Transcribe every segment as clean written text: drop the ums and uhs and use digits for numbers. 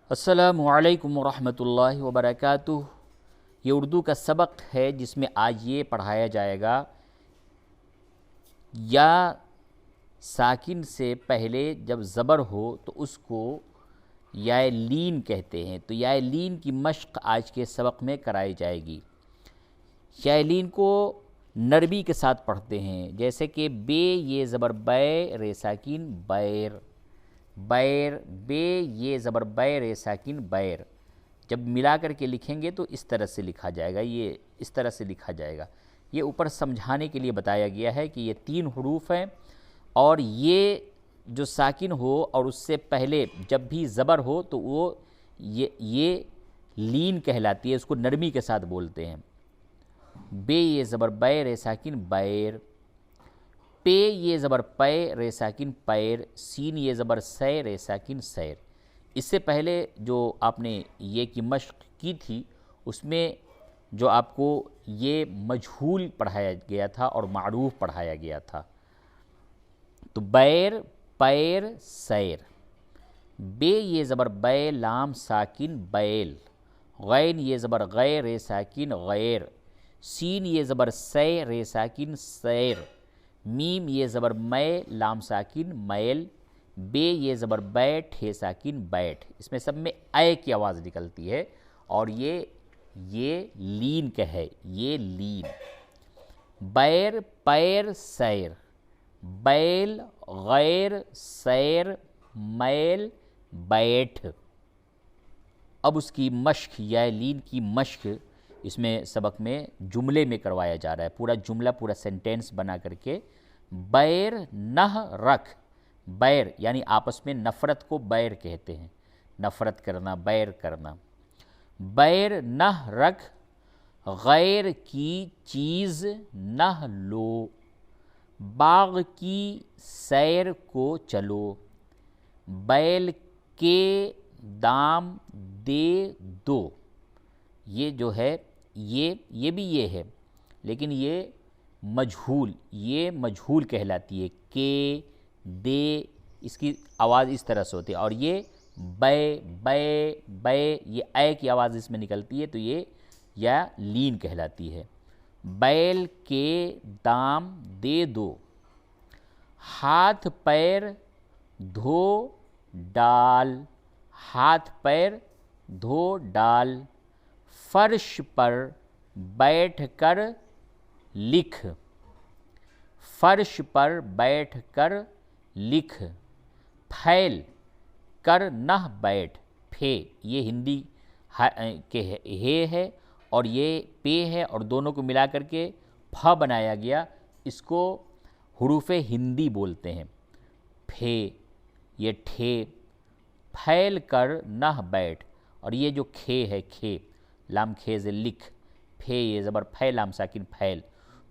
السلام علیکم ورحمۃ اللہ وبرکاتہ۔ یہ اردو کا سبق ہے جس میں آج یہ پڑھایا جائے گا یا ساکن سے پہلے جب زبر ہو تو اس کو یا لین کہتے ہیں، تو یا لین کی مشق آج کے سبق میں کرائی جائے گی۔ یا لین کو نرمی کے ساتھ پڑھتے ہیں، جیسے کہ بے یہ زبر بے رے ساکن بیر، بیر بے یہ زبر بے رے ساکن بیر۔ جب ملا کر کے لکھیں گے تو اس طرح سے لکھا جائے گا، یہ اس طرح سے لکھا جائے گا۔ یہ اوپر سمجھانے کے لیے بتایا گیا ہے کہ یہ 3 حروف ہیں، اور یہ جو ساکن ہو اور اس سے پہلے جب بھی زبر ہو تو وہ یہ لین کہلاتی ہے، اس کو نرمی کے ساتھ بولتے ہیں۔ بے یہ زبر بے رے ساکن بیر، پے یہ زبر پے رے ساکن پیر، سین یہ زبر سے رے ساکن سیر۔ اس سے پہلے جو آپ نے یہ کی مشق کی تھی اس میں جو آپ کو یہ مجہول پڑھایا گیا تھا اور معروف پڑھایا گیا تھا۔ تو بیر پیر سیر، بے یہ زبر بے لام ساکن بیل، غین یہ زبر غیر رے ساکن غیر، سین یہ زبر سے رے ساکن سیر، میم یہ زبر میں لام ساکن میل، بے یہ زبر بیٹھ ہے ساکن بیٹھ۔ اس میں سب میں اے کی آواز نکلتی ہے، اور یہ لین کا ہے، یہ لین۔ بیر پیر سیر، بیل غیر سیر میل بیٹھ۔ اب اس کی مشق یا لین کی مشق اس میں سبق میں جملے میں کروایا جا رہا ہے، پورا جملہ پورا سینٹینس بنا کر کے۔ بیر نہ رکھ، بیر یعنی آپس میں نفرت کو بیر کہتے ہیں، نفرت کرنا، بیر کرنا۔ بیر نہ رکھ، غیر کی چیز نہ لو، باغ کی سیر کو چلو، بیل کے دام دے دو۔ یہ جو ہے یہ بھی یہ ہے، لیکن یہ مجہول کہلاتی ہے، کے دے اس کی آواز اس طرح سے ہوتی ہے، اور یہ بے بے بے یہ اے کی آواز اس میں نکلتی ہے، تو یہ یا لین کہلاتی ہے۔ بیل کے دام دے دو، ہاتھ پیر دھو ڈال، ہاتھ پیر دھو ڈال، فرش پر بیٹھ کر لکھ، فرش پر بیٹھ کر لکھ، پھیل کر نہ بیٹھ، پھے یہ ہندی کے ہے ہے اور یہ پے ہے، اور دونوں کو ملا کر کے پھا بنایا گیا، اس کو حروف ہندی بولتے ہیں۔ پھے یہ ٹھے، پھیل کر نہ بیٹھ، اور یہ جو کھے ہے کھے لام کھے سے لکھ، پھے یہ زبر پھے لام ساکن پھیل۔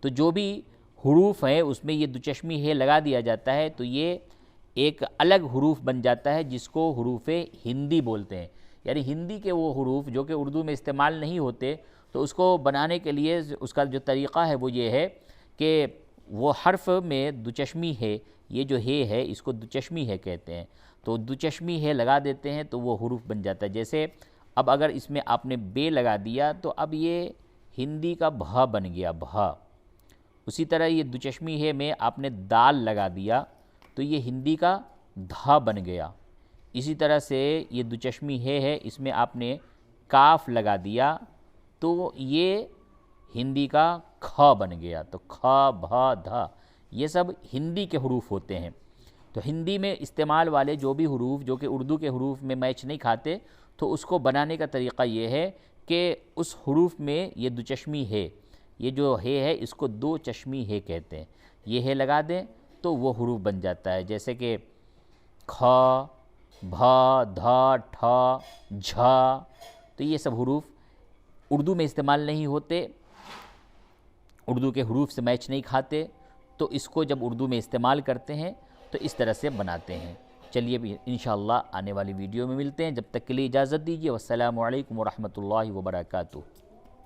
تو جو بھی حروف ہیں اس میں یہ دوچشمی ہے لگا دیا جاتا ہے، تو یہ ایک الگ حروف بن جاتا ہے جس کو حروف ہندی بولتے ہیں، یعنی ہندی کے وہ حروف جو کہ اردو میں استعمال نہیں ہوتے، تو اس کو بنانے کے لیے اس کا جو طریقہ ہے وہ یہ ہے کہ وہ حرف میں دوچشمی ہے، یہ جو ہے اس کو دوچشمی ہے کہتے ہیں، تو دوچشمی ہے لگا دیتے ہیں تو وہ حروف بن جاتا ہے۔ جیسے اب اگر اس میں آپ نے بے لگا دیا تو اب یہ ہندی کا بھا بن گیا، بھا۔ اسی طرح یہ دوچشمی ہے میں آپ نے دال لگا دیا تو یہ ہندی کا دھا بن گیا۔ اسی طرح سے یہ دوچشمی ہے اس میں آپ نے کاف لگا دیا تو یہ ہندی کا کھا بن گیا، تو کھا بھا دھا یہ سب ہندی کے حروف ہوتے ہیں۔ تو ہندی میں استعمال والے جو بھی حروف جو کہ اردو کے حروف میں میچ نہیں کھاتے، تو اس کو بنانے کا طریقہ یہ ہے کہ اس حروف میں یہ دوچشمی ہے، یہ جو ہے اس کو دو چشمی ہے کہتے ہیں، یہ ہے لگا دیں تو وہ حروف بن جاتا ہے، جیسے کہ کھا بھا دھا ٹھا جھا۔ تو یہ سب حروف اردو میں استعمال نہیں ہوتے، اردو کے حروف سے میچ نہیں کھاتے، تو اس کو جب اردو میں استعمال کرتے ہیں تو اس طرح سے بناتے ہیں۔ چلیے انشاءاللہ آنے والی ویڈیو میں ملتے ہیں، جب تک کے لیے اجازت دیجیے، والسلام علیکم ورحمۃ اللہ وبرکاتہ۔